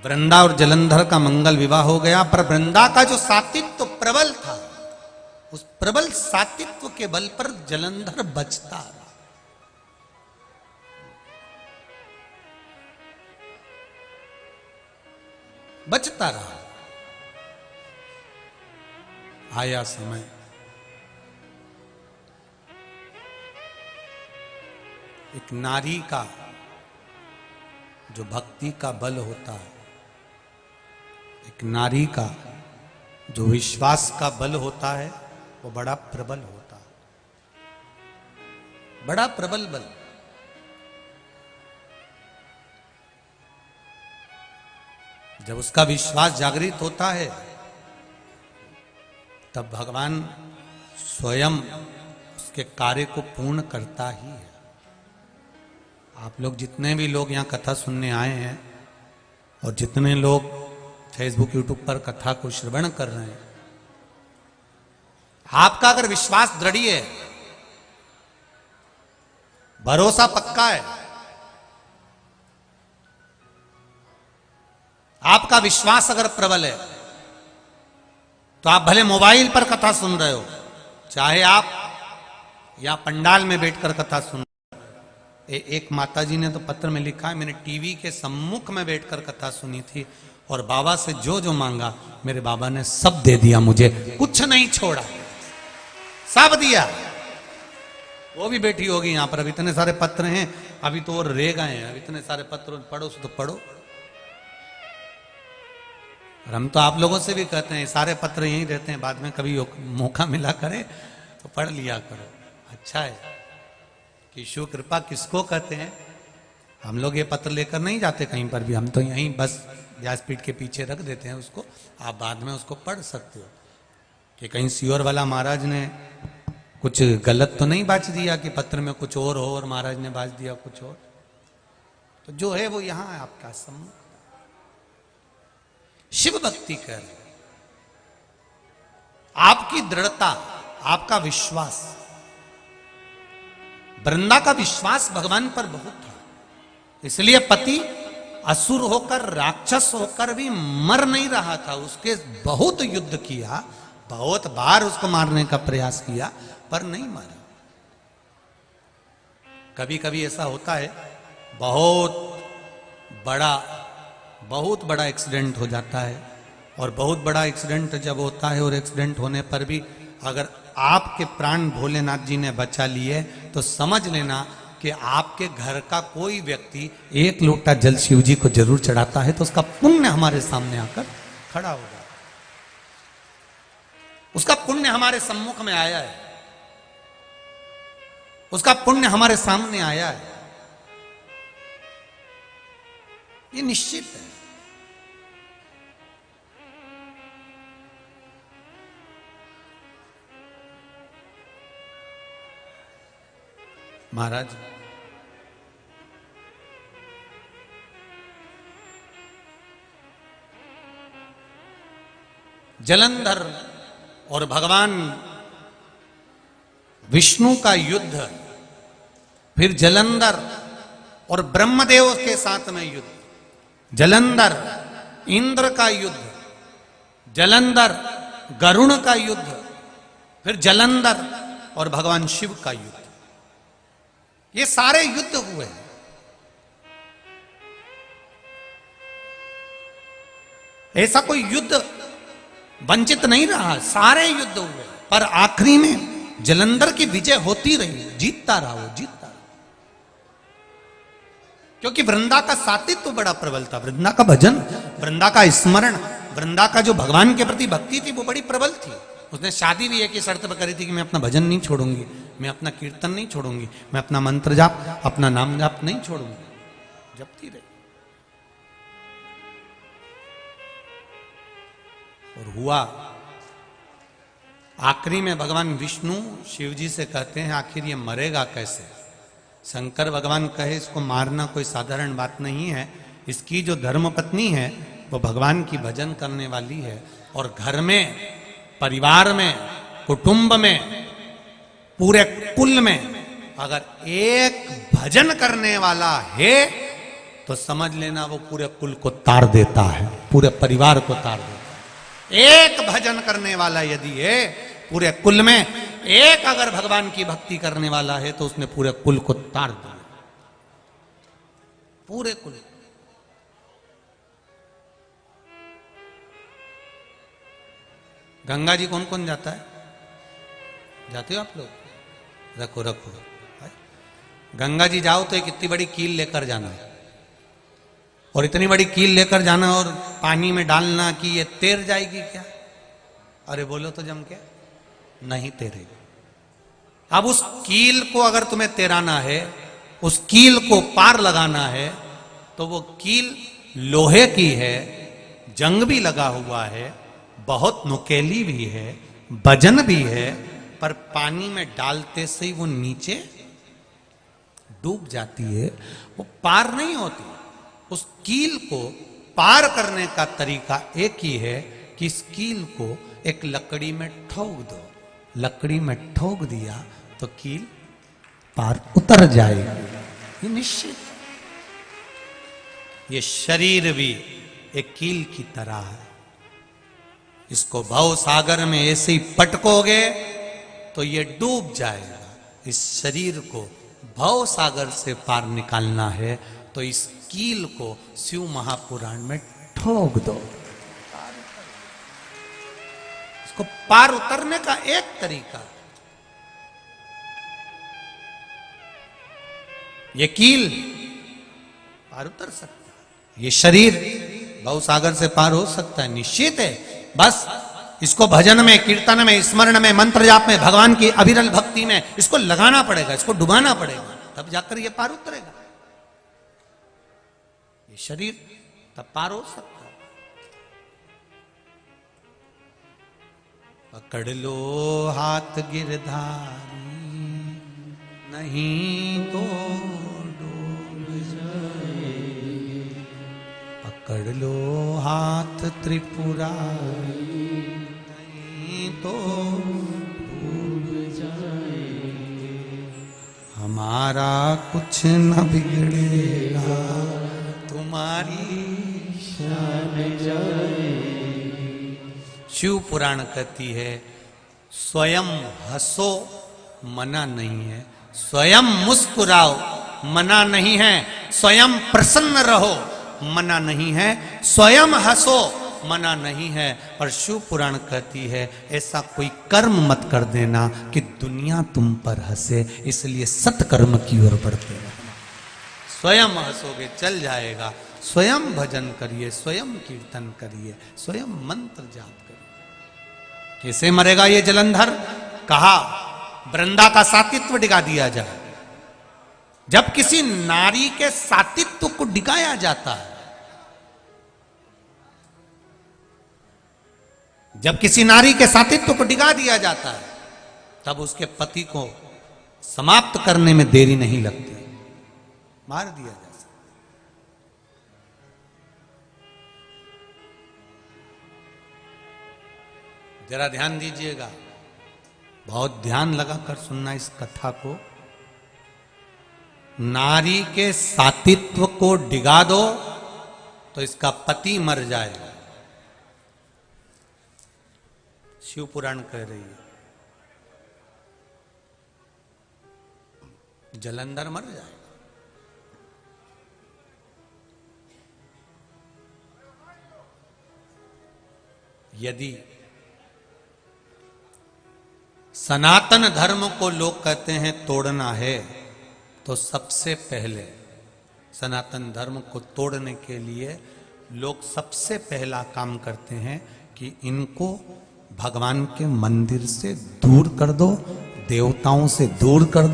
वृंदा और जलंधर का मंगल विवाह हो गया, पर वृंदा का जो सातित्व प्रबल था, उस प्रबल सातित्व के बल पर जलंधर बचता रहा। बचता रहा। आया समय, एक नारी का जो भक्ति का बल होता है, एक नारी का जो विश्वास का बल होता है, वो बड़ा प्रबल होता है, बड़ा प्रबल बल। जब उसका विश्वास जागृत होता है, तब भगवान स्वयं उसके कार्य को पूर्ण करता ही है। आप लोग जितने भी लोग यहाँ कथा सुनने आए हैं और जितने लोग फेसबुक यूट्यूब पर कथा को श्रवण कर रहे हैं, आपका अगर विश्वास दृढ़ है, भरोसा पक्का है, आपका विश्वास अगर प्रबल है, तो आप भले मोबाइल पर कथा सुन रहे हो, चाहे आप या पंडाल में बैठकर कथा सुन रहे हो। एक माताजी ने तो पत्र में लिखा है, मैंने टीवी के सम्मुख में बैठकर कथा सुनी थी और बाबा से जो जो मांगा मेरे बाबा ने सब दे दिया, मुझे कुछ नहीं छोड़ा, सब दिया। वो भी बैठी होगी यहां पर। अब इतने सारे पत्र हैं, अभी तो और रह गए हैं, अब इतने सारे पत्र पढ़ो तो पढ़ो। और हम तो आप लोगों से भी कहते हैं, सारे पत्र यहीं रहते हैं, बाद में कभी मौका मिला करे तो पढ़ लिया करो। अच्छा है कि शिव कृपा किसको कहते हैं। हम लोग ये पत्र लेकर नहीं जाते कहीं पर भी, हम तो यहीं बस व्यासपीठ के पीछे रख देते हैं उसको, आप बाद में उसको पढ़ सकते हो कि कहीं सियोर वाला महाराज ने कुछ गलत तो नहीं बाच दिया कि पत्र में कुछ और हो और महाराज ने बाच दिया कुछ और। तो जो है वो यहां है आपका सम्मुख। शिव भक्ति कर, आपकी दृढ़ता, आपका विश्वास। वृंदा का विश्वास भगवान पर बहुत था, इसलिए पति असुर होकर, राक्षस होकर भी मर नहीं रहा था। उसके बहुत युद्ध किया, बहुत बार उसको मारने का प्रयास किया, पर नहीं मारा। कभी कभी ऐसा होता है, बहुत बड़ा एक्सीडेंट हो जाता है, और बहुत बड़ा एक्सीडेंट जब होता है और एक्सीडेंट होने पर भी अगर आपके प्राण भोलेनाथ जी ने बचा लिए, तो समझ लेना कि आपके घर का कोई व्यक्ति एक लोटा जल शिव जी को जरूर चढ़ाता है, तो उसका पुण्य हमारे सामने आकर खड़ा होगा। उसका पुण्य हमारे सम्मुख में आया है, उसका पुण्य हमारे सामने आया है, ये निश्चित है। महाराज जलंधर और भगवान विष्णु का युद्ध, फिर जलंधर और ब्रह्मदेव के साथ में युद्ध, जलंधर इंद्र का युद्ध, जलंधर गरुण का युद्ध, फिर जलंधर और भगवान शिव का युद्ध, ये सारे युद्ध हुए। ऐसा कोई युद्ध वंचित नहीं रहा, सारे युद्ध हुए, पर आखिरी में जलंधर की विजय होती रही, जीतता रहा वो, जीतता रहा। क्योंकि वृंदा का सातित्व तो बड़ा प्रबल था, वृंदा का भजन, वृंदा का स्मरण, वृंदा का जो भगवान के प्रति भक्ति थी वो बड़ी प्रबल थी। उसने शादी भी एक ही शर्त पर करी थी कि मैं अपना भजन नहीं छोड़ूंगी, मैं अपना कीर्तन नहीं छोड़ूंगी, मैं अपना मंत्र जाप, अपना नाम जाप नहीं छोड़ूंगी, जपती रही। और हुआ, आखिरी में भगवान विष्णु शिव जी से कहते हैं, आखिर ये मरेगा कैसे। शंकर भगवान कहे, इसको मारना कोई साधारण बात नहीं है, इसकी जो धर्मपत्नी है वो भगवान की भजन करने वाली है, और घर में, परिवार में, कुटुंब में, पूरे कुल में अगर एक भजन करने वाला है तो समझ लेना वो पूरे कुल को तार देता है, पूरे परिवार को तार देता है। एक भजन करने वाला यदि है पूरे कुल में, एक अगर भगवान की भक्ति करने वाला है तो उसने पूरे कुल को तार दिया, पूरे कुल। गंगा जी कौन कौन जाता है? जाते हो आप लोग? रखो रखो। गंगा जी जाओ तो एक इतनी बड़ी कील लेकर जाना है, और इतनी बड़ी कील लेकर जाना और पानी में डालना कि ये तैर जाएगी क्या? अरे बोलो तो जम के नहीं तैरेगी। अब उस कील को अगर तुम्हें तैराना है, उस कील को पार लगाना है, तो वो कील लोहे की है, जंग भी लगा हुआ है, बहुत नुकेली भी है, वजन भी है, पर पानी में डालते से ही वो नीचे डूब जाती है, वो पार नहीं होती। उस कील को पार करने का तरीका एक ही है कि इस कील को एक लकड़ी में ठोक दो। लकड़ी में ठोक दिया तो कील पार उतर जाएगी, ये निश्चित। ये शरीर भी एक कील की तरह है, इसको भव सागर में ऐसे ही पटकोगे तो ये डूब जाएगा। इस शरीर को भव सागर से पार निकालना है तो इस कील को शिव महापुराण में ठोक दो। इसको पार उतरने का एक तरीका, ये कील पार उतर सकता है, ये शरीर भव सागर से पार हो सकता है, निश्चित है। बस इसको भजन में, कीर्तन में, स्मरण में, मंत्र जाप में, भगवान की अविरल भक्ति में इसको लगाना पड़ेगा, इसको डुबाना पड़ेगा, तब जाकर ये पार उतरेगा। ये शरीर तब पार हो सकता है। पकड़ लो हाथ गिरधारी, नहीं तो डूब जाए। पकड़ लो हाथ त्रिपुरारी, तो डूब जाए। हमारा कुछ न बिगड़ेगा, तुम्हारी शान जाए। शिव पुराण कहती है स्वयं हंसो मना नहीं है, स्वयं मुस्कुराओ मना नहीं है, स्वयं प्रसन्न रहो मना नहीं है, स्वयं हंसो मना नहीं है। पर शिव पुराण कहती है ऐसा कोई कर्म मत कर देना कि दुनिया तुम पर हंसे, इसलिए सत्कर्म की ओर बढ़ते हैं। स्वयं हंसोगे चल जाएगा, स्वयं भजन करिए, स्वयं कीर्तन करिए, स्वयं मंत्र जाप करिए। कैसे मरेगा ये जलंधर? कहा वृंदा का सातित्व डिगा दिया जाए। जब किसी नारी के सातित्व को डिगाया जाता है, जब किसी नारी के सातित्व को डिगा दिया जाता है, तब उसके पति को समाप्त करने में देरी नहीं लगती, मार दिया जा सकता। जरा ध्यान दीजिएगा, बहुत ध्यान लगाकर सुनना इस कथा को। नारी के सातित्व को डिगा दो तो इसका पति मर जाएगा। शिव पुराण कह रही है जलंधर मर जाएगा। यदि सनातन धर्म को लोग कहते हैं तोड़ना है, तो सबसे पहले सनातन धर्म को तोड़ने के लिए लोग सबसे पहला काम करते हैं कि इनको भगवान के मंदिर से दूर कर दो, देवताओं से दूर कर दो,